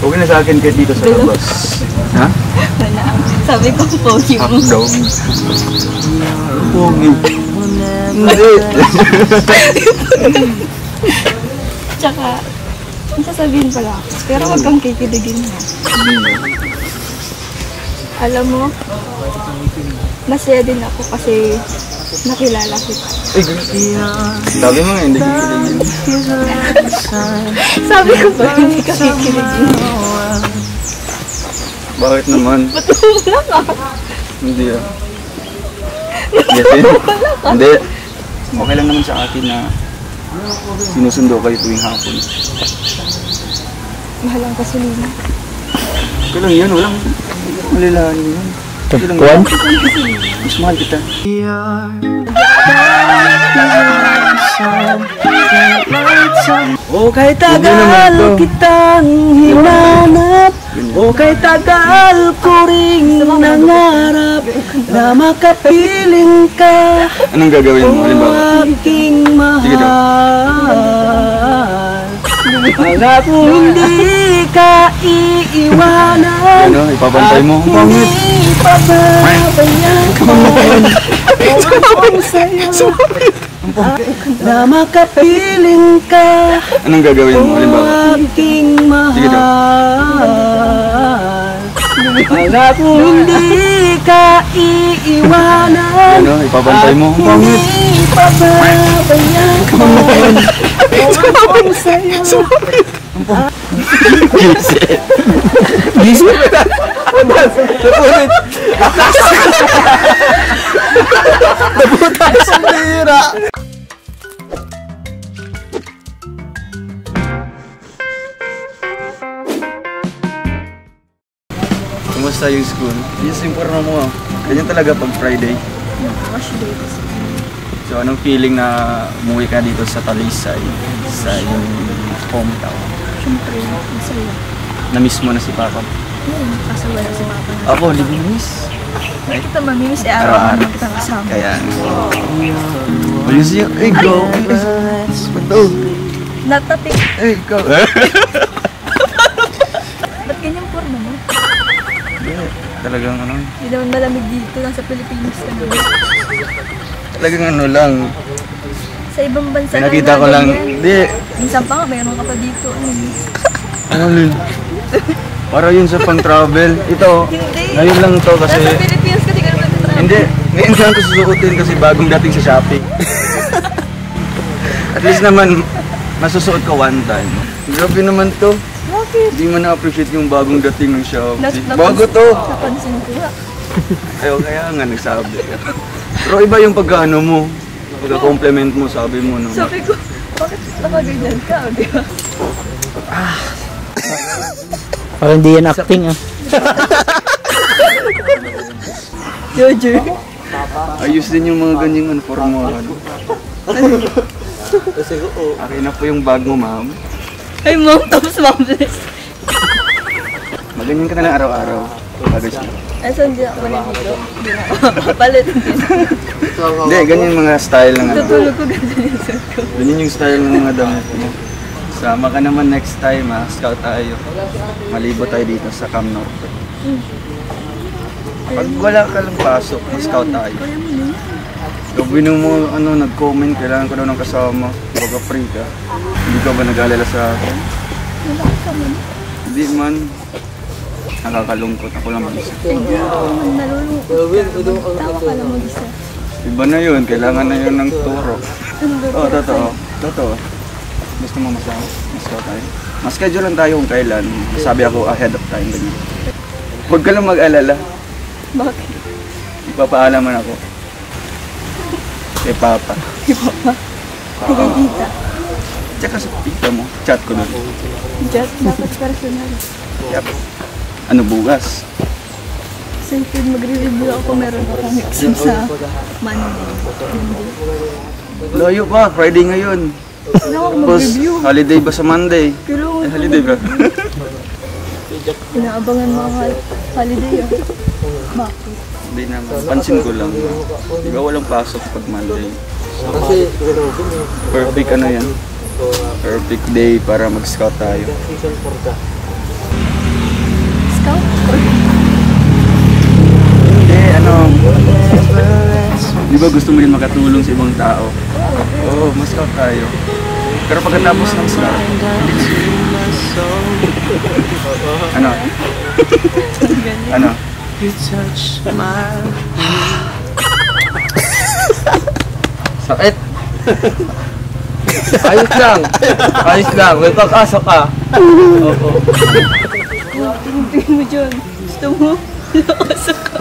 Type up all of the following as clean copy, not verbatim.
Okay na sa akin kahit dito sa labas. Ha? Wala. Sabi ko, pogi mo. Half daw. Pogi. Hindi. Tsaka, ang sasabihin pala. Pero wag kang kikiligin mo. Alam mo, masaya din ako kasi nakilala kita. Ay, sabi mo nga, hindi kikiligin. Sabi ko pa, hindi ka kikiligin. Bakit naman? Ba't wala ka? Hindi ah. Yes, hindi. Okay lang naman sa akin na sinusundo kayo tuwing hapon. Mahal ang kasulina. Okay lang yan, walang malilahanin yan. Okay lang yan. Mas mahal kita. O kay tagal kitang hinanap, o kay tagal ko ring nangarap na makapiling ka. Anong gagawin mo? O aking mahal, pangako hindi ka iiwanan. Ano, ipapantay mo? Pangit. Ipababayan ko ang sa'yo na makapiling ka. Anong gagawin mo? O aking mahal, pangako hindi ka iiwanan. Ano, ipapantay mo? Pangit. Ipababayan ko ang sa'yo. Gisit. Gisit? Napunit. Napunit sa bira. Kumusta yung school? Yes, informa mo. Ganyan talaga pag Friday. Wash day kasi. So, anong feeling na umuwi ka dito sa Talisay, sa iyong hometown? Siyempre, masaya. Na-miss mo na si Papa? Kaso wala si Papa na. Ako, hindi ko miss. Hindi kita mamimiss, araw-araw kita kasama. Kaya, malis yun. Ay, go! Bato! Natapik. Ay, ikaw. Ba't ganyan porno mo? Talagang ano? Hindi naman malamig dito lang sa Pilipinas ka naman. Talagang ano lang. Sa ibang bansa Nakita ko lang. Hindi. Minsan pa nga, mayroon ka pa dito. Ano yun? Para yun sa pang-travel. Ito, Hindi. ngayon lang to kasi... Nasa Pilipinas ka, di ka naman nag-travel. Hindi, ngayon lang ito susuotin kasi bagong dating sa Shopee. At least naman, masusuot ko one time. Grabe naman to. Bakit? Hindi mo na-appreciate yung bagong dating ng Shopee. Napansin- Bago to! Napansin ko nga. Kaya nga nagsabi. Pero iba yung pagkaano mo. Pagka-compliment mo, sabi mo. No? Sabi ko, bakit nakaganyan ka, di ba? Parang hindi yan acting ah. Jojo. Ayos din yung mga ganyang formal. Okay na po yung bag mo, ma'am. Ay, mom, tapos mabless. Maganyan ka na lang araw-araw. Agad siya. Ay, so hindi ako malilito. Hindi na ako mapapalit. Hindi, ganyan yung mga style ng ano. Tutulog ko ganyan yung suit ko. Ganyan yung style ng mga damit mo. Sama ka naman next time ha. Scout tayo. Malibo tayo dito sa Camp Norte. Pag wala ka lang pasok, scout tayo. Gabi nung mo nag-comment, kailangan ko daw ng kasama. Baga free ka. Hindi ka ba nag-alala sa akin? Wala ka man. Hindi man. Nakakalungkot ako lang mag-isa. Hindi ako naman nalulungkot. Tawa ka lang mag-isa. Iba na yun, kailangan na yun ng turo. Oo, totoo. Totoo. Gusto mo masama? Masama tayo. Mas-schedule lang tayo kung kailan. Sabi ako ahead of time. Ganyan. Huwag ka lang mag-alala. Bakit? Ipapaalaman ako. Kay Papa. Di ba pa? Kaya tita. Tsaka sa tita mo. Chat ko doon. Just dapat personal. Yep. Ano bukas? So, magre-review ako kung meron akong exam sa Monday. Layo pa, Friday ngayon. Kailangan ako Tapos, mag-review. holiday ba sa Monday? Kailangan ko Holiday ba? Inaabangan mga holiday ah. Bakit? Hindi naman. Pansin ko lang. Di ba walang pasok pag Monday? Perfect ano yan? Perfect day para mag-scout tayo. ba gusto mo rin makatulong sa ibang tao? Oo, mas scout tayo. Pero pagkatapos ng scout, ano? Ano? Sakit. Ayos lang. Ayos lang. May pag-asa ka. Oo. Tingin mo dyan. Gusto mo? Lakas ka.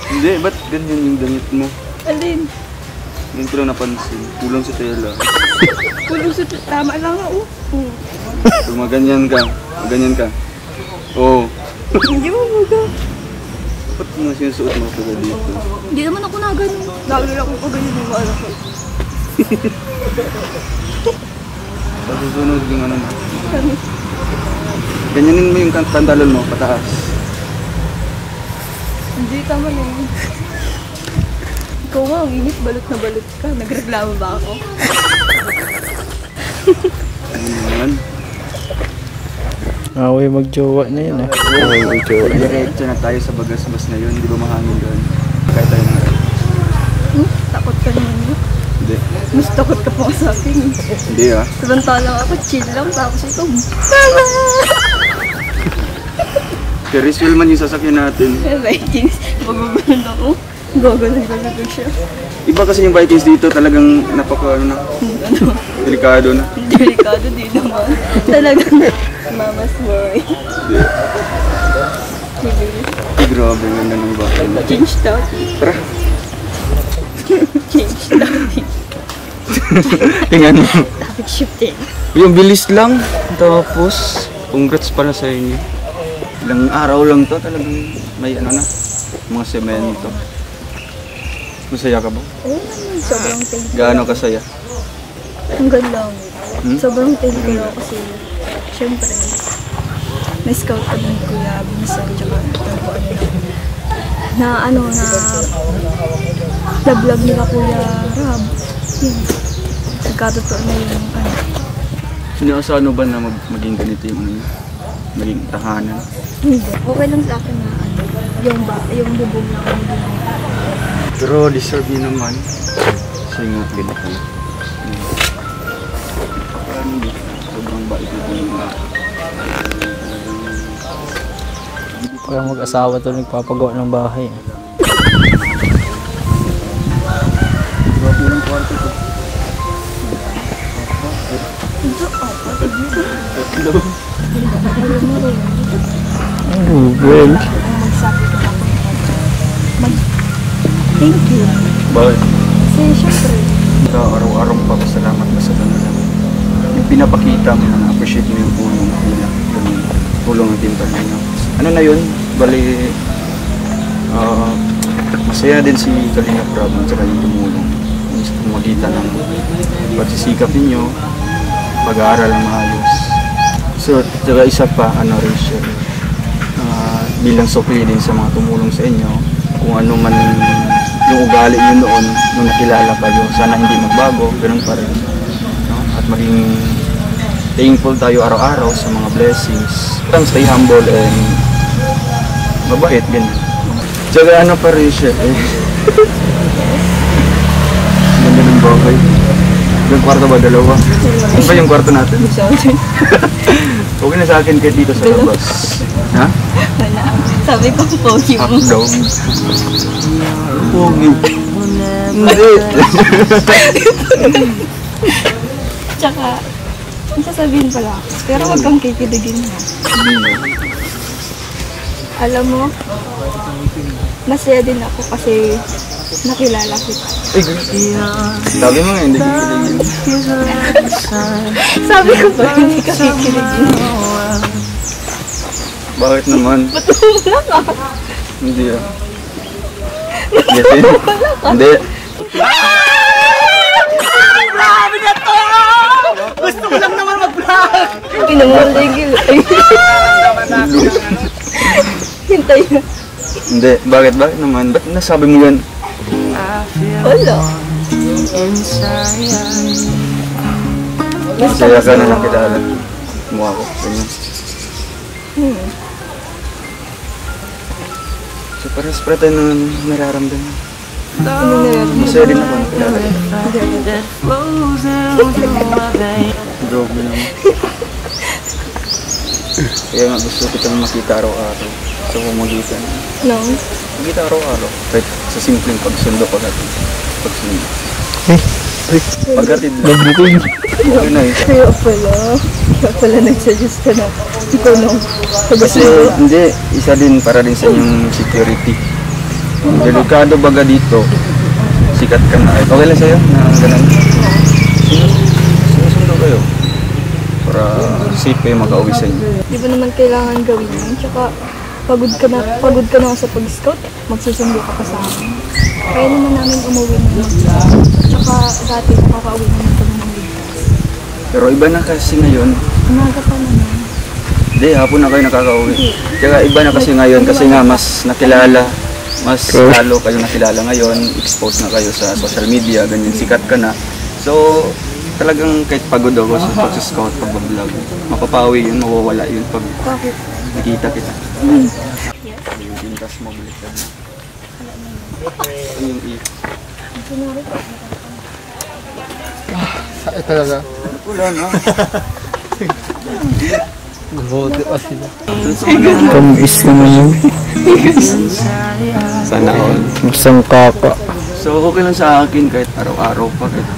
Hindi, ba't ganyan yung damit mo? Alin? Ngayon ko lang napansin. Kulang sa tela. Kulong sa tama lang ako. So, maganyan ka. Maganyan ka. Oo. Hindi mo maga. Ba't mga sinusuot mo pala dito? Hindi naman ako na ganun. Lalo lang ako ganyan yung maala ko. Sa susunod yung ano mo. Ganyanin mo yung pantalon mo, pataas. Hindi tama na yun. Ikaw nga, ang init, balot na balot ka. Nagreklamo ba ako? Ano naman? Away magjowa na yun ah. Away magjowa. Diretso na tayo sa bagasbas na yun. Di ba mahangin doon? Kaya tayo na. Takot ka naman yun. Hindi. Mas takot ka pa sa akin. Hindi ah. Samantalang ako, chill lang. Tapos ito, mama! Ferris wheel man yung sasakyan natin. Vikings, magugulan ako. Gagalan talaga siya. Iba kasi yung Vikings dito talagang napaka ano na. Ano? Delikado na. Delikado din naman. Talagang mama's boy. Hindi. Ay, grabe ang ganda ng bahay. Change topic. Tara. Change topic. Tingnan mo. Topic shifting. Yung bilis lang. Tapos, congrats pala sa inyo. Ilang araw lang to, talagang may ano na, mga semento. Masaya ka ba? Oo naman, sobrang thank you. Gaano kasaya? Hanggang lang. Sobrang thank you Hmm? lang kasi, syempre, na-scout ka ng Kuya Vincent, tsaka na love nila Kuya Rob. Yun. Nagkatotoo na yung ano. Sinasaan mo ba na maging ganito yung ano, maging tahanan? Hindi. Okay lang sa akin na ano, yung bubong lang ang bubong. Pero deserve niyo naman. Kasi nga, ganda ka na. Sobrang bait na po yung Parang mag-asawa to nagpapagawa ng bahay. grabe ng kwarto ko. Tatlo. Oh, well. Magsabi ka ako. Thank you. Bakit? Kasi syempre, Ikaw, araw-araw papasalamat ka sa kanila. Yung pinapakita mo na na-appreciate mo yung tulong nila. Yung tulong ng tinta ninyo. Ano na yun? Bali, masaya din si Kalinga Prab at saka yung tumulong. Yung magitan ng pagsisikap ninyo, pag-aaral ng maayos. So, saka isa pa, Rachel, bilang sukli din sa mga tumulong sa inyo, kung ano man yung ugali nyo noon nung nakilala kayo, sana hindi magbago, ganun pa rin. No? At maging thankful tayo araw-araw sa mga blessings. Stay humble and mabait, ganun. Tsaka ano pa rin siya, ganda ng bahay. Yung kwarto ba? Dalawa? Ano ba yung kwarto natin? Okay na sa akin kahit dito sa labas. Ha? wala. Sabi ko, pogi mo. Half daw. Pogi. Hindi. Tsaka, ang sasabihin pala ako. Pero wag kang kikiligin mo. Alam mo, masaya din ako kasi nakilala kita. Sabi mo nga, hindi kikiligin. Sabi ko ba, hindi ka kikiligin. Bakit naman? Ba't wala ka? Hindi ah. Yesin? Hindi. Grabe na to! Gusto ko lang naman mag-vlog! Pinamaligil. Hintay na. Hindi. Bakit? Bakit naman? Ba't nasabi mo yan? Wala. Masaya ka na nakilala. Mukha ko. Ganyan. So parang tayo na nararamdaman. Masaya din ako nakilala. Grabe naman. Kaya nga gusto kitang makita araw-araw sa pamagitan. No? Makita araw-araw. Kahit sa simpleng pagsundo paghatid. Pagsundo. Paghatid lang. Nagbukod. Okay na eh. Kaya pala nag-suggest ka na ikaw nung Kasi hindi, isa din para din sa inyong security. Delikado baga dito. Sikat ka na. Okay lang sa'yo na ganun? Sinusundo kayo. Para safe kayo makauwi sa inyo. di ba naman kailangan gawin yun? Tsaka pagod ka na sa pag-scout, magsusundo ka pa sa amin. Kaya naman namin umuwi na mag-scout. Tsaka dati nakakauwi naman kami ng ligtas. Pero iba na kasi ngayon. Umaga pa naman. Hindi, hapon na kayo nakakauwi. Tsaka iba na kasi ngayon kasi nga mas nakilala. Mas lalo kayo nakilala ngayon. Exposed na kayo sa social media. Ganyan, sikat ka na. So, talagang kahit pagod ako sa pag-scout, pag-vlog. Mapapawi yun, mawawala yun pag Bakit? nakita kita. Yung pintas mo, baliktad na. Ano yung i? Sakit talaga. Wala na. Gumote pa sila. Tamis naman yun. Sana all. Isang kaka. So okay lang sa akin kahit araw-araw pa, kahit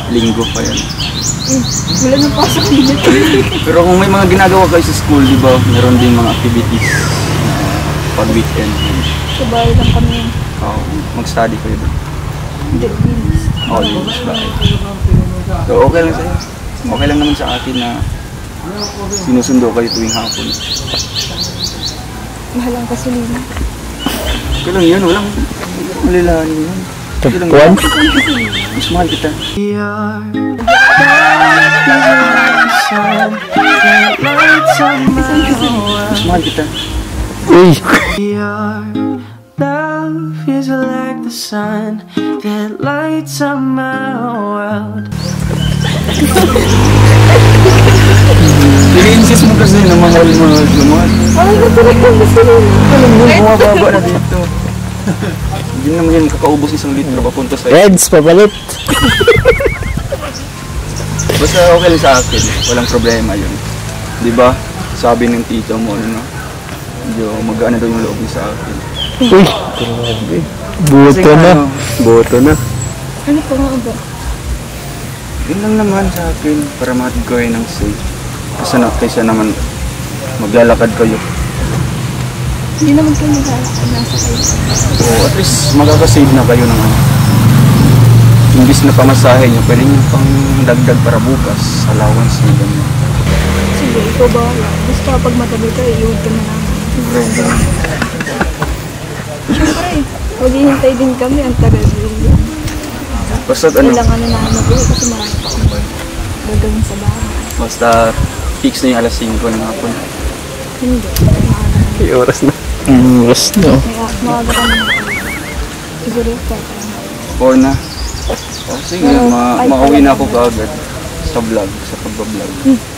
linggo pa yan. Wala nang pasok dito. Pero kung may mga ginagawa kayo sa school, di ba, meron din mga activities na pag weekend. Sa bahay lang kami. Mag-study kayo doon. Hindi, bilis. Linis ba? So okay lang sa'yo. Okay lang naman sa akin na sinusundo kayo tuwing hapon. Mahal ang gasolina. Okay lang yun, walang malilahanin yun. Okay lang Tagpuan? yun. Mas mahal kita. Mas mahal kita. Uy! Your love is like the sun that lights up my world. I-insist mo kasi na mahal mo naman. Ay, ito lang ang gasolina. Alam mo, bumababa na dito. Hindi naman yan kakaubos isang litro papunta sa Reds, pabalit. Basta okay lang sa akin, walang problema yun. Di ba? Sabi ng tito mo, ano, medyo mag-ano daw yung loob niya sa akin. Uy! Kasi Buto nga, na. ano, Buto na. Ano pa nga ba? yun lang naman sa akin, para matid ko ng safe. Kaysa naman maglalakad kayo. Hindi naman kayo naglalakad, nasa kayo. So at least makakasave na kayo ng ano. Imbis na pamasahe nyo, pwede nyo pang dagdag para bukas, allowance na ganyan. Sige, ikaw ba? Basta pag matabi ka, iiwag ka na namin. Siyempre, maghihintay din kami, ang tagal din. Basta ano, Kailangan na namin mag-uwi kasi marami pa akong gagawin sa bahay. basta fix na yung alas 5 ng hapon. Hindi, maaga. May oras na. Oras na. Maaga ka naman. Siguro, kahit Or na. O sige, makauwi na ako kaagad sa vlog, sa pagbablog.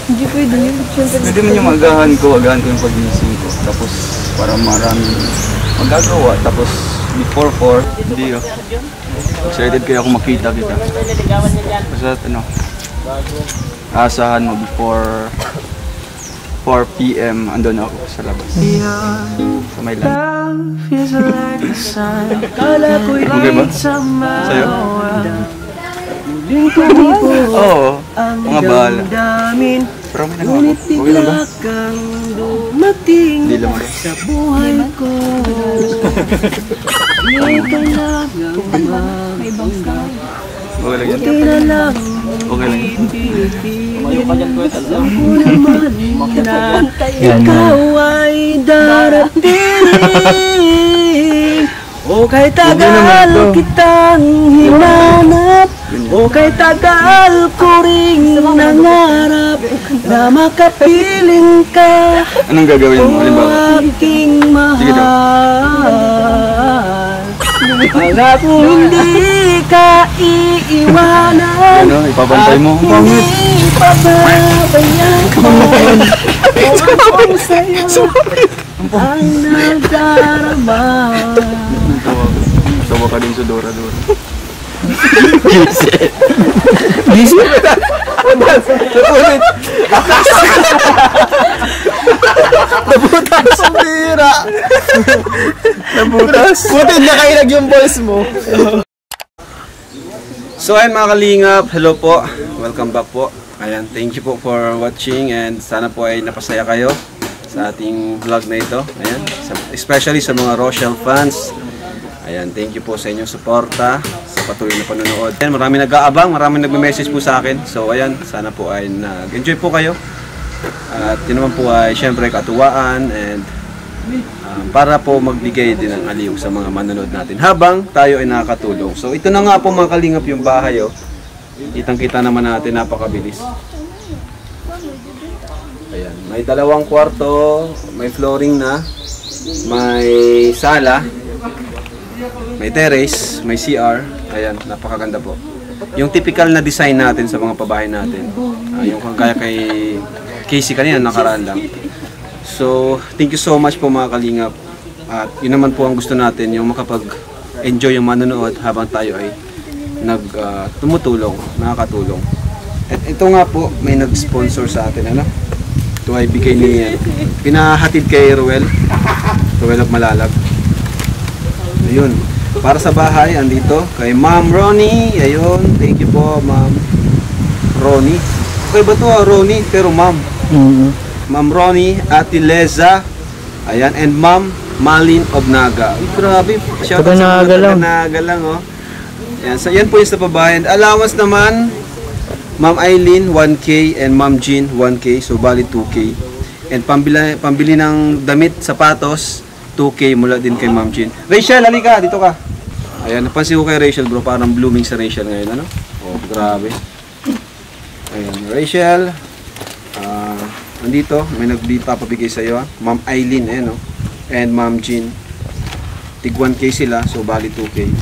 hindi pwede yun. Siyempre, Pwede mo yung agahan ko yung pagising ko. Tapos para maraming magagawa. Tapos before 4, hindi excited kaya ako makita kita. Basta ano, asahan mo before 4 p.m. andun ako sa labas. Sa may land. Love is like the sun. Kala ko'y Okay ba? lights up my Sa'yo? world. Oo, mga bahala. Damdamin, Pero may nagawa ngunit ko. Okay lang ba? bigla kang dumating Hindi lang ba? sa buhay ko. Ikaw lang ang may bangs ka. Okay lang yan. tira lang. Okay lang yan. Ikaw ay darating. O kay tagal kitang hinanap. O kay tagal ko ring nangarap na makapiling ka. Anong gagawin mo? O Halimbawa, aking Sige daw. mahal. Pangako hindi ka iiwanan. ano, ipapantay mo. Ang pangit. Hindi pababayaan ko. Ang sa'yo ang nagdarama. Tawa ko. Tawa ka pa din to Dora. Nabutas! Pambira! Nabutas. Buti nakailag yung balls mo. So ayun mga kalingap, hello po. Welcome back po. Ayan, thank you po for watching and sana po ay napasaya kayo sa ating vlog na ito. Ayan, especially sa mga Rochelle fans. Ayan, thank you po sa inyong suporta, sa patuloy na panonood. Ayan, marami nag-aabang, marami nagme-message po sa akin. So ayan, sana po ay nag-enjoy po kayo. At yun naman po ay syempre katuwaan and para po magbigay din ng aliw sa mga manonood natin habang tayo ay nakakatulong. So ito na nga po mga kalingap yung bahay. Oh. Kitang-kita naman natin, napakabilis. Ayan, may 2 kwarto, may flooring na, may sala, may terrace, may CR. Ayan, napakaganda po. Yung typical na design natin sa mga pabahay natin. Yung kagaya kay Casey kanina, nakaraan lang. So, thank you so much po mga kalingap. At yun naman po ang gusto natin, yung makapag-enjoy yung manonood habang tayo ay tumutulong, nakakatulong. At ito nga po, may nag-sponsor sa atin, ano? Ito ay bigay ni, pinahatid kay Ruel of Malalag. Ayun, para sa bahay, andito, kay Ma'am Ronnie. Ayun, thank you po, Ma'am Ronnie. Okay ba ito, Ronnie? Pero Ma'am. Ma'am Ronnie, Ate Leza, ayan, and Ma'am Malin of Naga. Ay, grabe, shout out sa mga Naga lang, oh. Ayan, so yan po yung sa pabahay. And allowance naman, Ma'am Eileen, 1K, and Ma'am Jean, 1K, so bali 2K. And pambili ng damit, sapatos, 2K mula din kay Ma'am Jean. Rachel, halika, dito ka. Ayan, napansin ko kay Rachel, bro, parang blooming sa Rachel ngayon, ano? Oh, grabe. Ayan, Rachel, andito, may nagpapabigay sa iyo, Ma'am Eileen, ayan, no? And Ma'am Jean. Tig 1K sila, so bali 2K.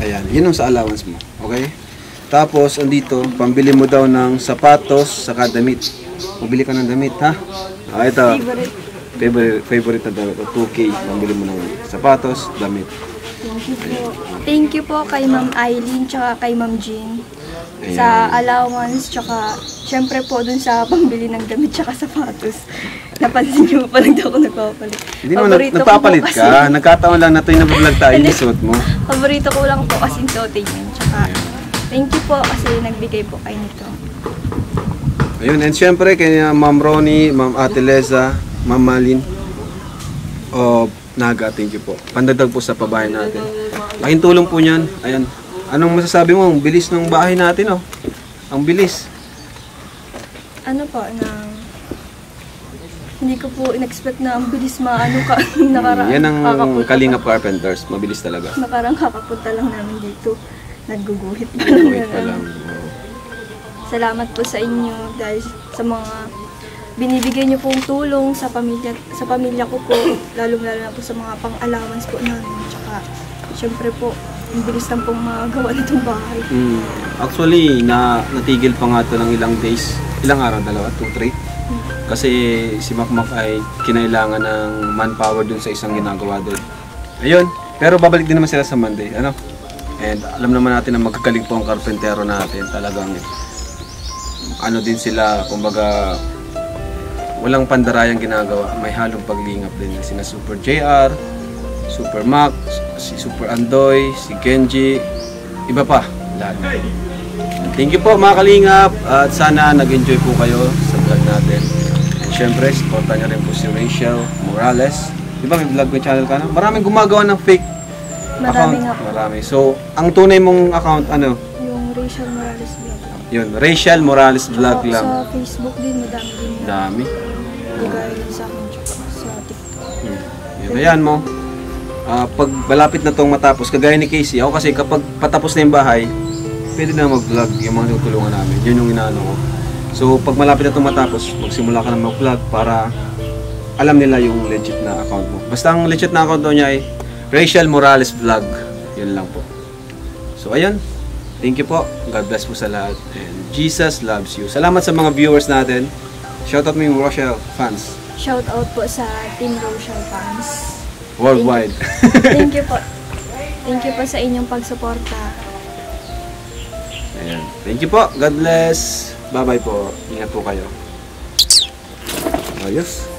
Ayan, yun ang sa allowance mo, okay? Tapos, andito, pambili mo daw ng sapatos, saka damit. Pabili ka ng damit, ha? Ito, favorite na damit, 2K, pambili mo ng sapatos, damit. Thank you po kay Ma'am Eileen tsaka kay Ma'am Jean sa allowance tsaka syempre po dun sa pambili ng damit tsaka sapatos. Napansin niyo pa lang daw ako nagpapalit. Hindi naman nagpapalit ka, nagkataon lang na ito yung nag-vlog tayo, isuot mo. Paborito ko lang po kasi suotin yun. Tsaka thank you po kasi nagbigay po kayo nito. Ayun, and syempre kay Ma'am Ronnie, Ma'am Ate Leza, Ma'am Malin, Naga, thank you po. Pandagdag po sa pabahay natin. Laking tulong po niyan. Ayan. Anong masasabi mo? Ang bilis ng bahay natin, oh. Ang bilis. Ano po, hindi ko po in-expect na ang bilis maano ka nakaraan. Yan ang Kalingap Carpenters. Mabilis talaga. Nakarang kakapunta lang namin dito. Nagguguhit pa lang. Wait pa lang. Salamat po sa inyo dahil sa mga binibigay niyo pong tulong sa pamilya ko po, lalong-lalo na po sa mga pang-allowance po namin. Tsaka, syempre po, ang bilis lang pong magawa nitong bahay. Actually, natigil pa nga ito ng ilang days. Ilang araw? 2, 3? Kasi si Makmak ay kinailangan ng manpower dun sa isang ginagawa doon. Ayun, pero babalik din naman sila sa Monday. Ano? And alam naman natin na magkagaling po ang karpentero natin. Talagang, ano din sila, kumbaga, walang pandarayang ginagawa, may halong paglingap din. Sina Super JR, Super Mac, si Super Andoy, si Genji, iba pa, lahat. Thank you po mga kalingap at sana nag-enjoy po kayo sa vlog natin. And syempre, supportan niyo rin po si Rachel Morales. Di ba may vlog may channel ka na? Maraming gumagawa ng fake account. Marami. So, ang tunay mong account, ano? Yung Rachel Morales Vlog. Yun, Rachel Morales Vlog lang. Sa Facebook din, madami din. Dami. Bigay sa akin sa TikTok. Yun, ayan mo. Pag malapit na itong matapos, kagaya ni Casey, ako kasi kapag patapos na yung bahay, pwede na mag-vlog yung mga tutulungan namin. Yun yung inaano ko. So, pag malapit na itong matapos, magsimula ka na mag-vlog para alam nila yung legit na account mo. Basta ang legit na account niya ay Rachel Morales Vlog. Yun lang po. So, ayun. Thank you po. God bless po sa lahat. And Jesus loves you. Salamat sa mga viewers natin. Shoutout mo yung Rochelle fans. Shoutout po sa Team Rochelle fans. Worldwide. Thank you po. Thank you po sa inyong pagsuporta. Ayan. Thank you po. God bless. Bye-bye po. Ingat po kayo. Ayos.